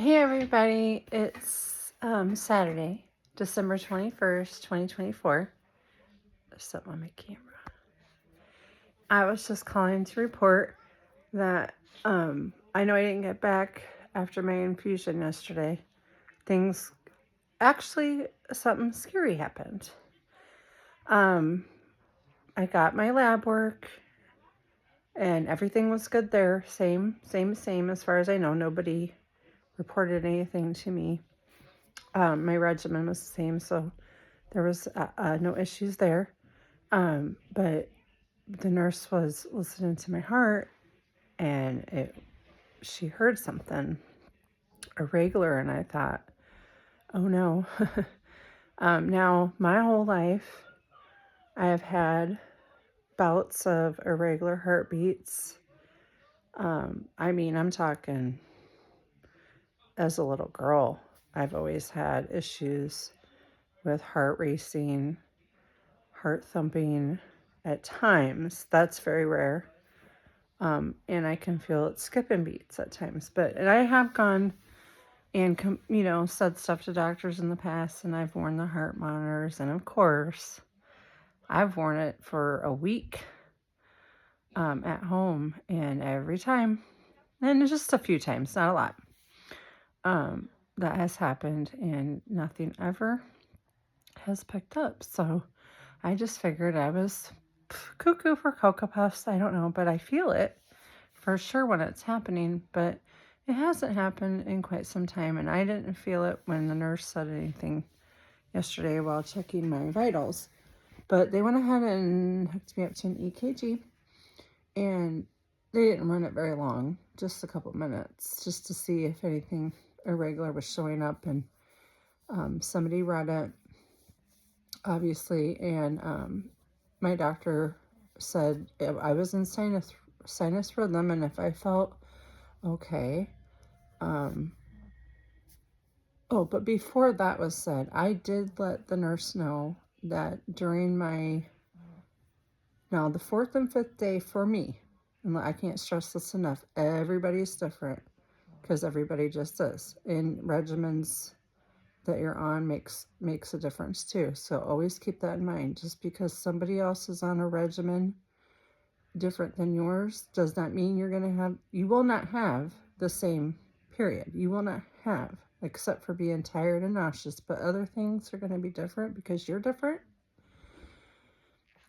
Hey everybody, it's Saturday, December 21st, 2024. There's something on my camera. I was just calling to report that I know I didn't get back after my infusion yesterday. Things actually, something scary happened. Um, I got my lab work and everything was good there. Same as far as I know. Nobody reported anything to me. My regimen was the same, so there was no issues there. But the nurse was listening to my heart, and she heard something irregular, and I thought, oh no. Now, my whole life, I have had bouts of irregular heartbeats. I'm talking as a little girl, I've always had issues with heart racing, heart thumping at times. That's very rare. And I can feel it skipping beats at times. And I have gone and, said stuff to doctors in the past, and I've worn the heart monitors. And of course, I've worn it for a week at home. And every time, and just a few times, not a lot, that has happened, and nothing ever has picked up. So I just figured I was cuckoo for Cocoa Puffs. I don't know, but I feel it for sure when it's happening, but it hasn't happened in quite some time, and I didn't feel it when the nurse said anything yesterday while checking my vitals. But they went ahead and hooked me up to an EKG, and they didn't run it very long, just a couple minutes, just to see if anything irregular was showing up. And somebody read it, obviously, and my doctor said I was in sinus rhythm, and if I felt okay. But before that was said, I did let the nurse know that during the fourth and fifth day for me, and I can't stress this enough, everybody's different because everybody just is. And regimens that you're on makes a difference too. So always keep that in mind. Just because somebody else is on a regimen different than yours does not mean you will not have the same period. You will not have, except for being tired and nauseous, but other things are going to be different because you're different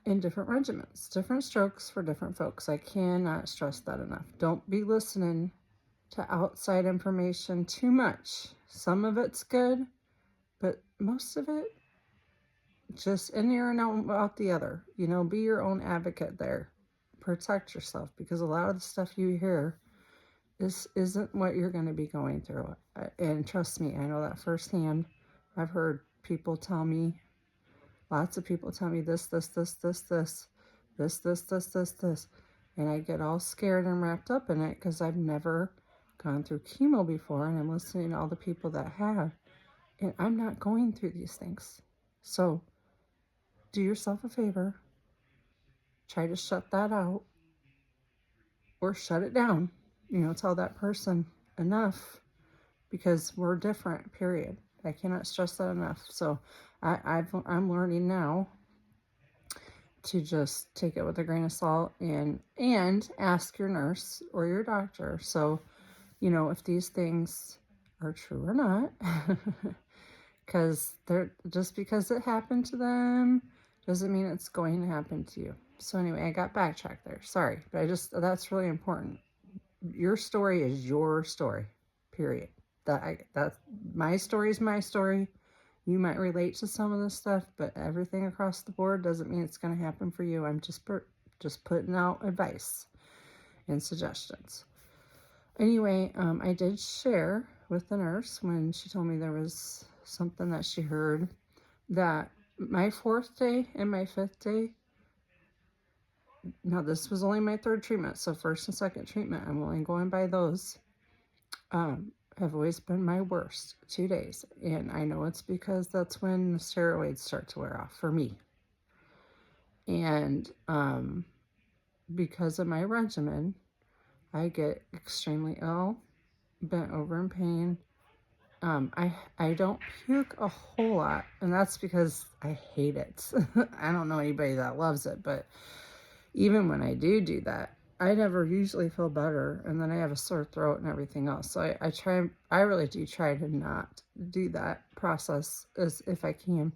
in different regimens, different strokes for different folks. I cannot stress that enough. Don't be listening to outside information too much. Some of it's good, but most of it just in here and out the other. Be your own advocate there. Protect yourself, because a lot of the stuff you hear isn't what you're going to be going through. And trust me, I know that firsthand. I've heard people tell me, lots of people tell me this, and I get all scared and wrapped up in it because I've never gone through chemo before, and I'm listening to all the people that have, and I'm not going through these things. So do yourself a favor. Try to shut that out or shut it down. Tell that person enough, because we're different, period. I cannot stress that enough. So I'm learning now to just take it with a grain of salt and ask your nurse or your doctor. So, if these things are true or not, because just because it happened to them doesn't mean it's going to happen to you. So anyway, I got backtracked there. Sorry, but that's really important. Your story is your story, period. That my story is my story. You might relate to some of this stuff, but everything across the board doesn't mean it's going to happen for you. I'm just putting out advice and suggestions. Anyway, I did share with the nurse when she told me there was something that she heard, that my fourth day and my fifth day, now this was only my third treatment, so first and second treatment, I'm only going by those, have always been my worst 2 days. And I know it's because that's when the steroids start to wear off for me. And because of my regimen, I get extremely ill, bent over in pain, I don't puke a whole lot, and that's because I hate it. I don't know anybody that loves it, but even when I do that, I never usually feel better, and then I have a sore throat and everything else. So I really do try to not do that process as if I can.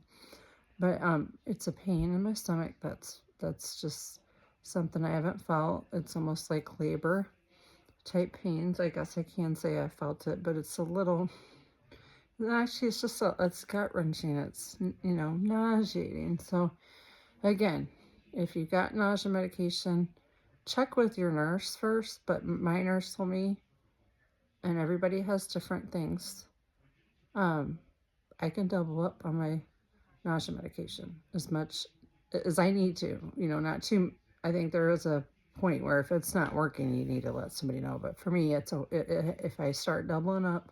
But it's a pain in my stomach. That's just something I haven't felt. It's almost like labor type pains. I guess I can say I felt it, but it's a little. Actually, it's gut wrenching. It's nauseating. So again, if you got nausea medication, check with your nurse first. But my nurse told me, and everybody has different things. I can double up on my nausea medication as much as I need to. Not too. I think there is a point where if it's not working, you need to let somebody know. But for me, if I start doubling up,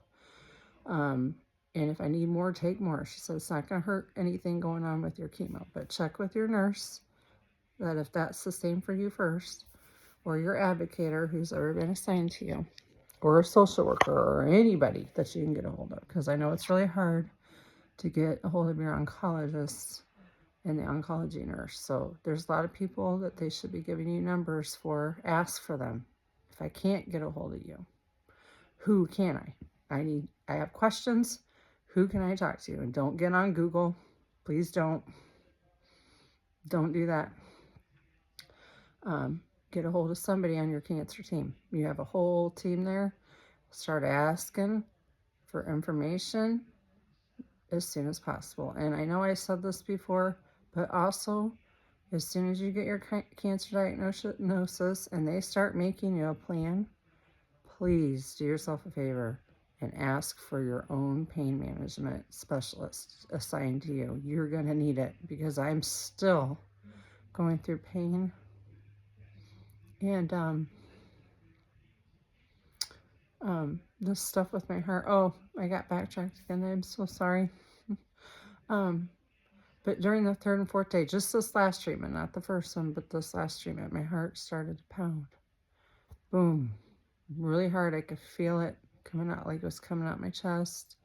and if I need more, take more. She said it's not going to hurt anything going on with your chemo, but check with your nurse that if that's the same for you first, or your advocator who's ever been assigned to you, or a social worker, or anybody that you can get a hold of, because I know it's really hard to get a hold of your oncologist and the oncology nurse. So there's a lot of people that they should be giving you numbers for. Ask for them. If I can't get a hold of you, who can I? I have questions. Who can I talk to? And don't get on Google. Please don't. Don't do that. Get a hold of somebody on your cancer team. You have a whole team there. Start asking for information as soon as possible. And I know I said this before, but also as soon as you get your cancer diagnosis and they start making you a plan, please do yourself a favor and ask for your own pain management specialist assigned to you. You're going to need it because I'm still going through pain. And this stuff with my heart. Oh, I got backtracked again. I'm so sorry. But during the third and fourth day, just this last treatment, not the first one, but this last treatment, my heart started to pound. Boom. Really hard. I could feel it coming out, like it was coming out my chest.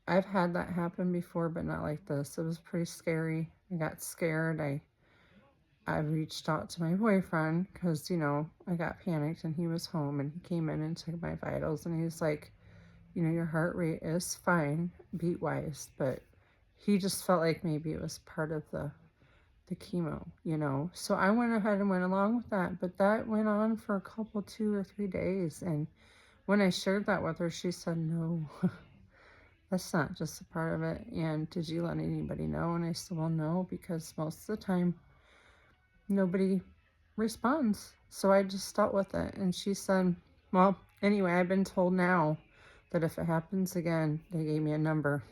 I've had that happen before, but not like this. It was pretty scary. I got scared. I reached out to my boyfriend because, I got panicked and he was home and he came in and took my vitals and he's like, your heart rate is fine, beat-wise, but he just felt like maybe it was part of the chemo, So I went ahead and went along with that, but that went on for a couple, 2 or 3 days. And when I shared that with her, she said, no, that's not just a part of it. And did you let anybody know? And I said, well, no, because most of the time nobody responds. So I just dealt with it. And she said, well, anyway, I've been told now that if it happens again, they gave me a number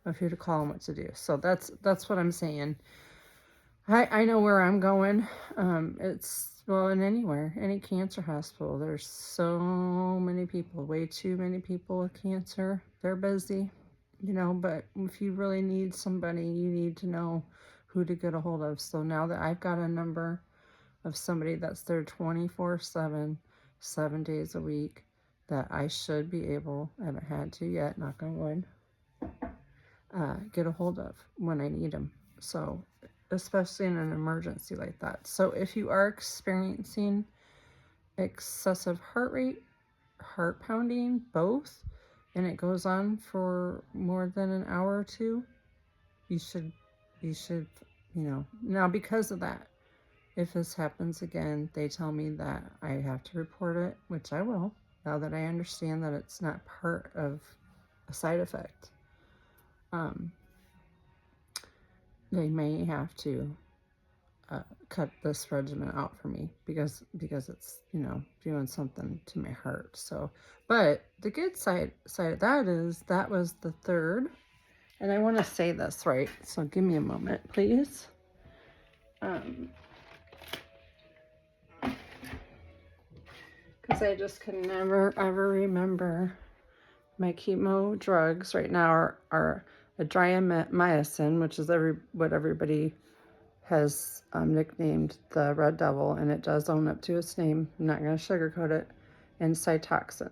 of who to call and what to do. So that's what I'm saying. I know where I'm going. In anywhere, any cancer hospital, there's so many people, way too many people with cancer. They're busy, but if you really need somebody, you need to know who to get a hold of. So now that I've got a number of somebody that's there 24/7, 7 days a week, that I should be able, I haven't had to yet, knock on wood, get a hold of when I need them. So especially in an emergency like that. So if you are experiencing excessive heart rate, heart pounding, both, and it goes on for more than an hour or two, you should, now because of that, if this happens again, they tell me that I have to report it, which I will, now that I understand that it's not part of a side effect. They may have to cut this regimen out for me because it's doing something to my heart. So, but the good side of that is that was the third, and I want to say this right. So give me a moment, please. Because I just can never ever remember my chemo drugs right now are a adriamycin, which is what everybody has nicknamed the Red Devil, and it does own up to its name. I'm not going to sugarcoat it, and Cytoxan.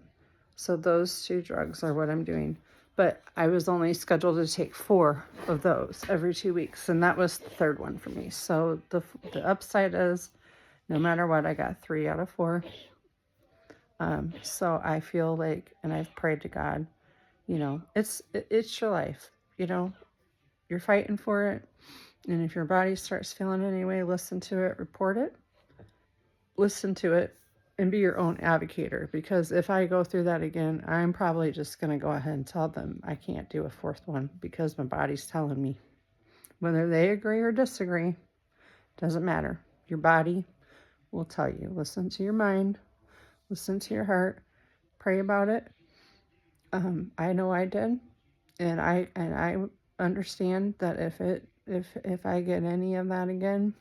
So those 2 drugs are what I'm doing. But I was only scheduled to take 4 of those every 2 weeks, and that was the 3rd one for me. So the upside is, no matter what, I got 3 out of 4. So I feel like, and I've prayed to God, it's your life, you're fighting for it. And if your body starts feeling anyway, listen to it, report it, listen to it, and be your own advocator. Because if I go through that again, I'm probably just going to go ahead and tell them I can't do a 4th one because my body's telling me. Whether they agree or disagree, doesn't matter. Your body will tell you. Listen to your mind, listen to your heart, pray about it. I know I did, and I understand that if I get any of that again,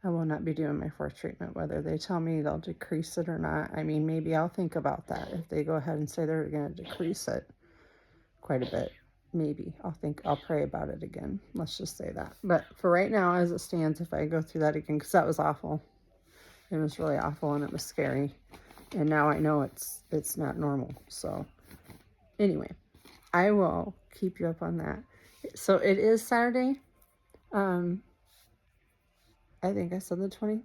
I will not be doing my 4th treatment, whether they tell me they'll decrease it or not. I mean, maybe I'll think about that. If they go ahead and say they're going to decrease it quite a bit, maybe I'll pray about it again. Let's just say that. But for right now, as it stands, if I go through that again, because that was awful. It was really awful, and it was scary. And now I know it's not normal. So anyway, I will keep you up on that. So it is Saturday. I think I said the 20th.